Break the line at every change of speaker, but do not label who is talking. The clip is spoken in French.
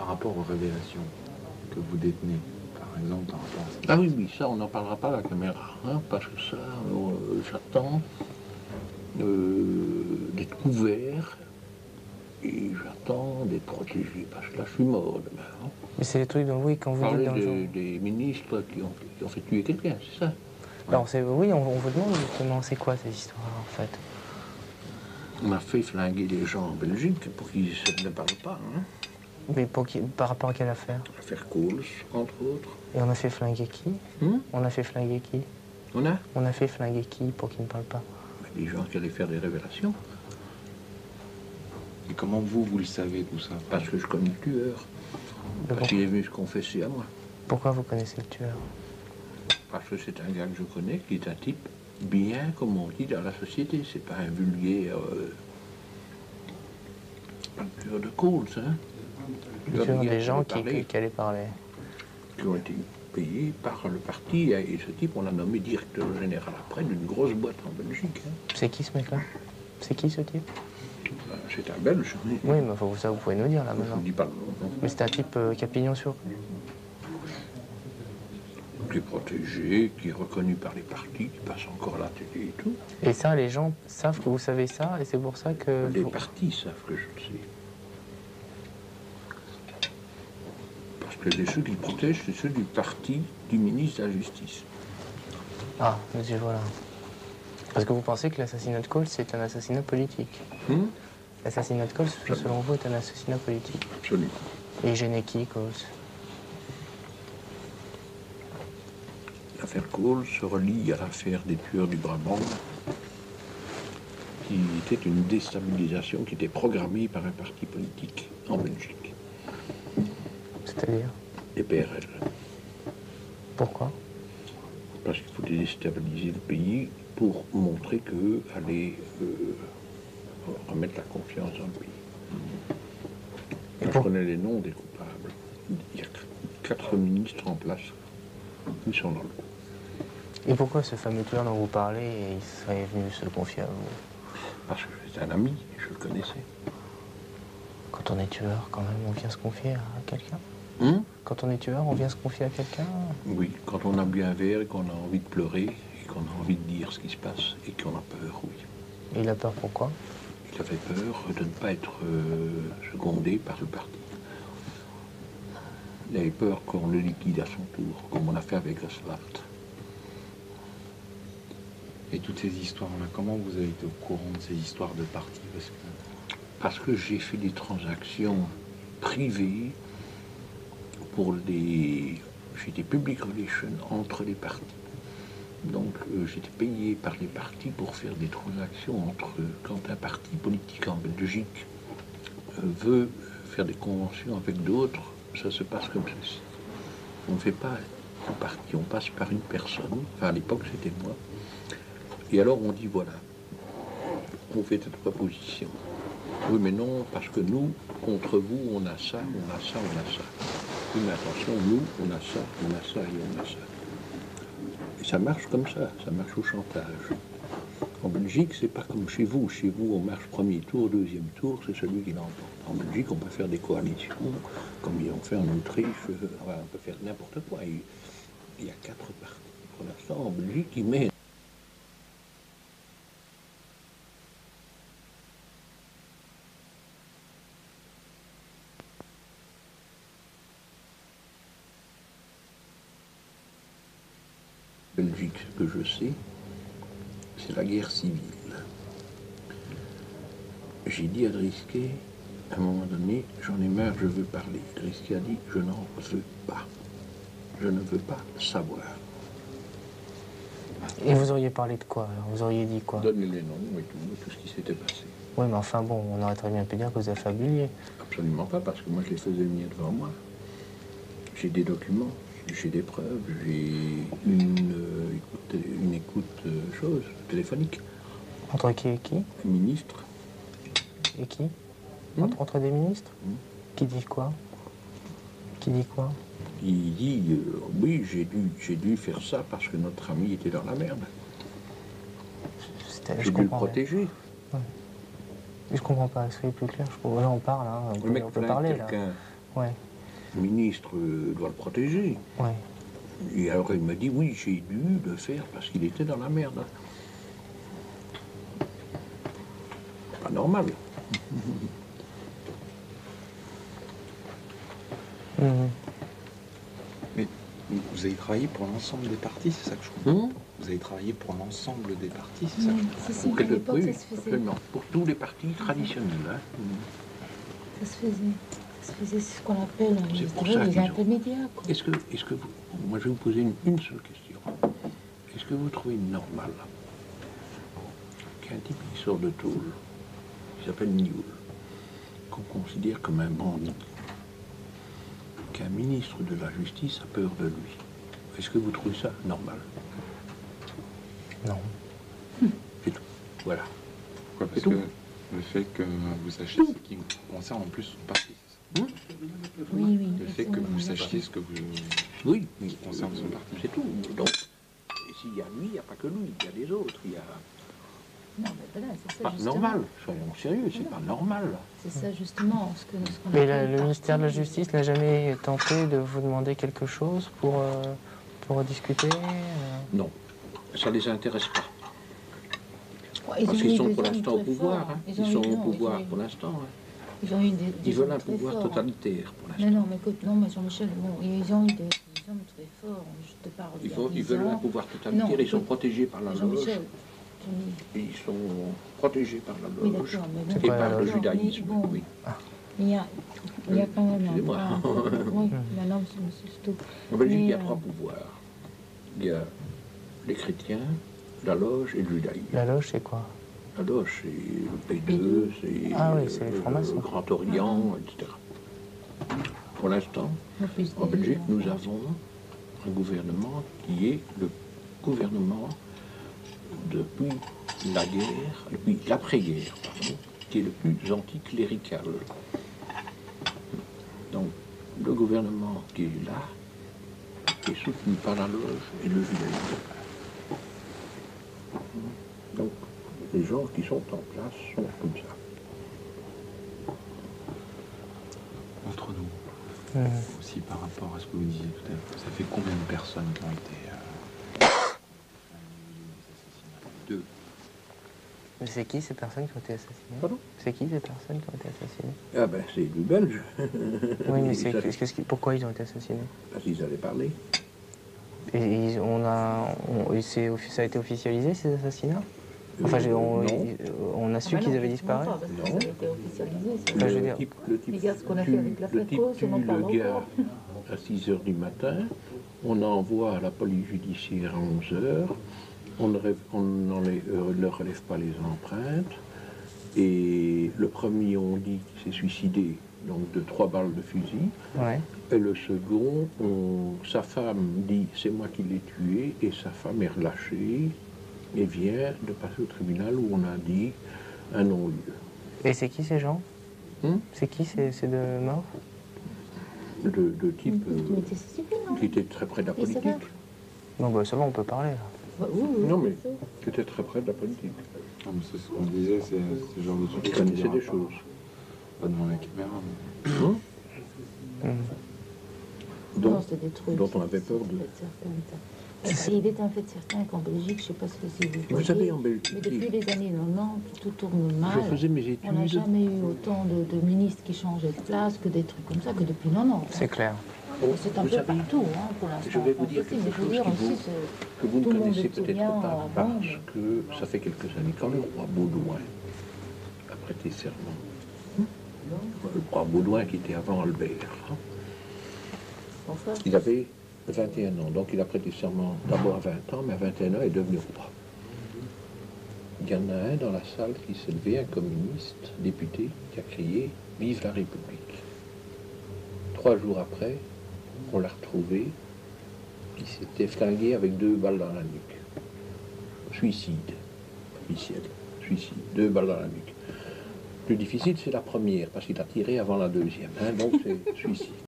par rapport aux révélations que vous détenez, par exemple par rapport à ça.
Ah oui, ça, on n'en parlera pas à la caméra, hein, parce que ça, j'attends d'être couvert et j'attends d'être protégé, parce que là, je suis mort demain. Hein.
Mais c'est les trucs dont, oui, quand vous dites dans le journal.
Des ministres qui ont fait tuer quelqu'un, c'est ça?
Alors, oui, on vous demande justement, c'est quoi ces histoires, en fait?
On a fait flinguer les gens en Belgique pour qu'ils ne parlent pas. Hein.
Mais par rapport à quelle affaire?
L'affaire Coles, entre autres.
Et on a fait flinguer qui? On a fait flinguer qui?
On
a fait flinguer qui pour qu'ils ne parlent pas?
Des gens qui allaient faire des révélations.
Et comment vous le savez tout ça?
Parce que je connais le tueur. Parce qu'il est venu se confesser à moi.
Pourquoi vous connaissez le tueur?
Parce que c'est un gars que je connais, qui est un type bien, comme on dit, dans la société. C'est pas un vulgaire un tueur de Coles, hein.
Le tueur des gens qui allaient parler.
Qui ont été payés par le parti. Et ce type, on l'a nommé directeur général après d'une grosse boîte en Belgique. Hein.
C'est qui ce mec-là? C'est qui ce type?
C'est un Belge.
Oui, mais ça vous pouvez nous dire là maintenant.
Je ne dis pas le nom.
Mais c'est un type qui a pignon sur rue.
Qui est protégé, qui est reconnu par les partis, qui passe encore à la télé et tout.
Et ça, les gens savent que vous savez ça, et c'est pour ça que...
Les partis savent que je le sais. Parce que ceux qui protègent, c'est ceux du parti du ministre de la Justice.
Ah, monsieur, voilà. Parce que vous pensez que l'assassinat de Coles, c'est un assassinat politique. L'assassinat de Coles, selon vous, est un assassinat politique.
Absolument.
Et gênait qui, Coles?
L'affaire Coles se relie à l'affaire des tueurs du Brabant, qui était une déstabilisation qui était programmée par un parti politique en Belgique.
C'est-à-dire?
Les PRL.
Pourquoi?
Parce qu'il faut déstabiliser le pays pour montrer qu'eux allaient remettre la confiance dans le pays. Je connais les noms des coupables. Il y a 4 ministres en place. Ils sont dans le coup.
Et pourquoi ce fameux tueur dont vous parlez, il serait venu se confier à vous?
Parce que c'est un ami, je le connaissais.
Quand on est tueur, quand même, on vient se confier à quelqu'un? Quand on est tueur, on vient se confier à quelqu'un?
Oui, quand on a bu un verre et qu'on a envie de pleurer, et qu'on a envie de dire ce qui se passe, et qu'on a peur, oui.
Et il a peur pourquoi?
Il avait peur de ne pas être secondé par le parti. Il avait peur qu'on le liquide à son tour, comme on a fait avec Asphalt.
Et toutes ces histoires-là, comment vous avez été au courant de ces histoires de parti?
Parce que j'ai fait des transactions privées pour j'étais public relation entre les partis. Donc j'étais payé par les partis pour faire des transactions quand un parti politique en Belgique veut faire des conventions avec d'autres, ça se passe comme ceci. On ne fait pas un parti, on passe par une personne, enfin à l'époque c'était moi, et alors on dit voilà, on fait cette proposition. Oui mais non, parce que nous, contre vous, on a ça, on a ça, on a ça. Oui mais attention, nous, on a ça, on a ça et on a ça. Et ça marche comme ça marche au chantage. En Belgique, c'est pas comme chez vous. Chez vous, on marche premier tour, deuxième tour, c'est celui qui l'emporte. En Belgique, on peut faire des coalitions, comme ils ont fait en Autriche, on peut faire n'importe quoi. Il y a 4 partis pour l'instant en Belgique qui mènent. Belgique, ce que je sais, c'est la guerre civile. J'ai dit à Drisquet, à un moment donné, j'en ai marre, je veux parler. Drisquet a dit, je n'en veux pas. Je ne veux pas savoir.
Et vous auriez parlé de quoi alors? Vous auriez dit quoi?
Donnez les noms et tout ce qui s'était passé.
Oui, mais enfin bon, on aurait très bien pu dire que vous affabuliez.
Absolument pas, parce que moi je les faisais venir devant moi. J'ai des documents, j'ai des preuves, j'ai une écoute chose téléphonique.
Entre qui et qui?
Un ministre.
Et qui? Entre des ministres? Qui dit quoi? Qui dit quoi?
Il dit, oui, j'ai dû faire ça parce que notre ami était dans la merde. J'ai dû le protéger.
Ouais. Je comprends pas, soyez plus clair. Là, on parle, hein. On peut parler, là. Ouais.
Le ministre doit le protéger.
Ouais.
Et alors il m'a dit, oui, j'ai dû le faire parce qu'il était dans la merde. Pas normal.
Mais vous avez travaillé pour l'ensemble des partis, c'est ça que je comprends.
Hum
Vous avez travaillé pour l'ensemble des partis, c'est ça que je comprends.
Si,
Pour
à l'époque,
oui,
ça se faisait.
absolument. Pour tous les partis traditionnels. Hein.
Ça se faisait. Ça se faisait ce qu'on appelle
C'est pour
les
ça qu'ils ont-
intermédiaires. Quoi.
Est-ce que vous... Moi, je vais vous poser une seule question. Est-ce que vous trouvez normal qu'un type qui sort de Toul, qui s'appelle Nioul, qu'on considère comme un bandit, qu'un ministre de la Justice a peur de lui? Est-ce que vous trouvez ça normal?
Non.
C'est tout. Voilà.
Pourquoi? Parce
C'est tout.
que le fait que vous sachiez ce qui concerne en plus son parti, c'est ça?
Oui, oui.
Le fait que vous sachiez ce que vous
Oui, oui.
concerne son parti.
C'est tout. Donc, et s'il y a lui, il n'y a pas que lui, il y a des autres. Il y a...
Non, mais voilà, c'est ça
Pas
justement.
normal, soyons sérieux, c'est pas normal.
C'est ça justement ce qu'on
Mais
appelle
le ministère de la
parti.
Justice n'a jamais tenté de vous demander quelque chose pour discuter
Non, ça les intéresse pas.
Ouais, ils
Parce
ont
qu'ils
eu
sont
des
pour
hommes
l'instant au
très
pouvoir.
forts.
Hein.
Ils
Ils
ont
sont
eu-
au
non,
pouvoir
ils ont eu-
pour l'instant. Hein.
Ils ont eu des
Ils veulent
hommes
un
très
pouvoir
forts.
totalitaire pour
Mais
l'instant.
non, mais écoute, non, mais Jean-Michel, non, ils ont eu des hommes très forts. Je te parle.
Ils veulent un pouvoir totalitaire,
Non,
ils sont
écoute,
protégés par la loge.
Jean-Michel,
Ils sont protégés par la
oui,
loge
d'accord, mais
C'est
et
quoi,
par
la
le
loge?
judaïsme.
Bon.
Oui.
il y a quand même
Excusez-moi.
un point. Oui, mais non, c'est tout.
En Belgique, il y a
Mais,
trois pouvoirs. Il y a les chrétiens, la loge et le judaïsme.
La loge, c'est quoi?
La loge, c'est le P2, c'est
Ah oui, c'est les francs-maçons.
le Grand Orient, etc. Pour l'instant,
le plus
en
des-
Belgique, nous avons un gouvernement qui est le gouvernement depuis la guerre, depuis l'après-guerre, pardon, qui est le plus anticlérical. Donc, le gouvernement qui est là est soutenu par la loge et le judaïsme. Donc, les gens qui sont en place sont comme ça.
Entre nous, aussi par rapport à ce que vous disiez tout à l'heure, ça fait combien de personnes qui ont été assassinées? Deux.
Mais c'est qui ces personnes qui ont été assassinées?
Pardon?
C'est qui ces personnes qui ont été assassinées?
Ah ben, c'est du belge.
Oui, mais pourquoi ils ont été assassinés?
Parce qu'ils allaient parler.
Et ça a été officialisé, ces assassinats? Enfin,
Non.
on a su qu'ils avaient disparu.
Ça a été officialisé. ça.
Enfin, je veux dire-
Le type
Regarde ce qu'on a
tue-
fait avec la
le type
Féco,
tue
on en parle
le gars
encore.
à 6 h du matin, on envoie à la police judiciaire à 11 h, on ne leur relève pas les empreintes, et le premier, on dit qu'il s'est suicidé, donc de 3 balles de fusil,
Ouais.
et le second, sa femme dit c'est moi qui l'ai tué, et sa femme est relâchée, et vient de passer au tribunal où on a dit un non-lieu.
Et c'est qui ces gens?
Hum
C'est qui ces deux morts?
De type
Mais c'est civil, non?
qui était très près de la
Et ça
politique.
va?
Non, bah ça va, on peut parler. Là.
Bah, oui, oui,
Non, mais
c'est ça.
qui était très près de la politique.
Non, mais c'est ce qu'on disait, c'est ce genre de trucs.
Qui
qu'on
connaissait
dira
des
pas.
choses.
Pas devant la caméra, mais...
Hein
Non,
Donc,
c'est des trucs.
dont on avait peur de...
Il est un fait certain qu'en Belgique, je ne sais pas si vous
Vous
voyez,
savez, en Belgique,
mais depuis les années 90, tout tourne mal.
je faisais mes
On n'a
études.
jamais eu autant de ministres qui changeaient de place que des trucs comme ça que depuis 90.
C'est clair.
C'est un
Vous
peu
savez,
partout, hein, pour l'instant.
je vais vous dire
Aussi,
quelque
mais je veux
chose
dire
qui
aussi,
vous-
c'est-
que vous ne
tout le monde
connaissez
était
peut-être
bien
pas,
avant,
parce
mais-
que ça fait quelques années, quand le roi Baudouin a prêté serment, le roi Baudouin qui était avant Albert, hein,
Enfin,
il avait 21 ans, donc il a prêté serment d'abord à 20 ans, mais à 21 ans, il est devenu roi. Il y en a un dans la salle qui s'est levé, un communiste, député, qui a crié « Vive la République ». 3 jours après, on l'a retrouvé, il s'était flingué avec 2 balles dans la nuque. Suicide officiel, suicide, 2 balles dans la nuque. Le plus difficile, c'est la première, parce qu'il a tiré avant la deuxième, hein, donc c'est suicide.